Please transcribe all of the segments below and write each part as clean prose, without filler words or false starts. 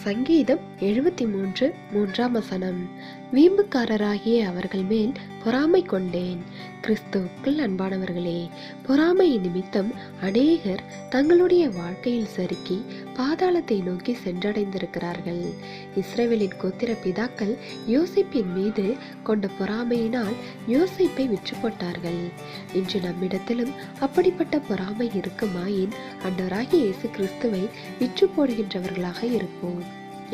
சங்கீதம் 73 மூன்றாம் வசனம். வீம்புக்காரராகிய அவர்கள் மேல் பொறாமை கொண்டேன். கிறிஸ்துவுக்குள் அன்பானவர்களே, பொறாமை நிமித்தம் அநேகர் தங்களுடைய வாழ்க்கையில் சறுக்கி பாதாளத்தை நோக்கி சென்றடைந்திருக்கிறார்கள். இஸ்ரவேலின் கோத்திர பிதாக்கள் யோசேப்பின் மீது கொண்ட பொறாமையினால் யோசேப்பை விற்று போட்டார்கள். இன்று நம்மிடத்திலும் அப்படிப்பட்ட பொறாமை இருக்குமாயின் ஆண்டவராகிய இயேசு கிறிஸ்துவை விற்று போடுகின்றவர்களாக இருப்போம்.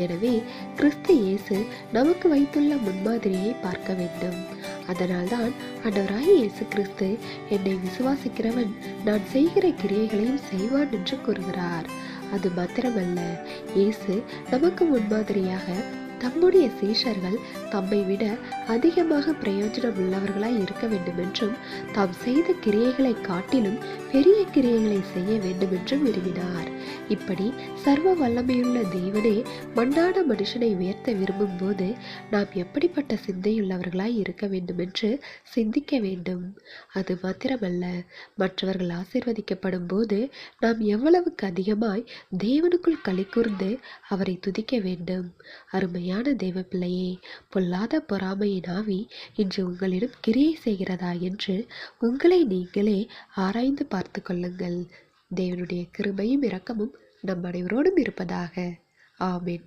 எனவே கிறிஸ்து இயேசு நமக்கு வைத்துள்ள முன்மாதிரியை பார்க்க வேண்டும். அதனால்தான் ஆண்டவராகிய இயேசு கிறிஸ்து, என்னை விசுவாசிக்கிறவன் நான் செய்கிற கிரியைகளையும் செய்வான் என்று கூறுகிறார். அது மாத்திரமல்ல, இயேசு நமக்கு முன்மாதிரியாக தம்முடைய சீஷர்கள் தம்மை விட அதிகமாக பிரயோஜனம் உள்ளவர்களாய் இருக்க வேண்டும் என்றும் தாம் செய்த கிரியைகளை காட்டிலும் பெரிய கிரியைகளை செய்ய வேண்டும் என்றும் விரும்பினார். இப்படி சர்வ வல்லமையுள்ள தேவனே மண்ணான மனுஷனை உயர்த்த விரும்பும் போது நாம் எப்படிப்பட்ட சிந்தையுள்ளவர்களாய் இருக்க வேண்டும் என்று சிந்திக்க வேண்டும். அது மாத்திரமல்ல, மற்றவர்கள் ஆசீர்வதிக்கப்படும் போது நாம் எவ்வளவுக்கு அதிகமாய் தேவனுக்குள் களி கூர்ந்து அவரை துதிக்க வேண்டும். அருமையான தேவ பிள்ளையே, பொல்லாத பொறாமையின் ஆவி இன்று உங்களிடம் கிரியை செய்கிறதா என்று உங்களை நீங்களே ஆராய்ந்து பார்த்து கொள்ளுங்கள். தேவனுடைய கிருபையும் இரக்கமும் நம் அனைவரோடும் இருப்பதாக. ஆமென்.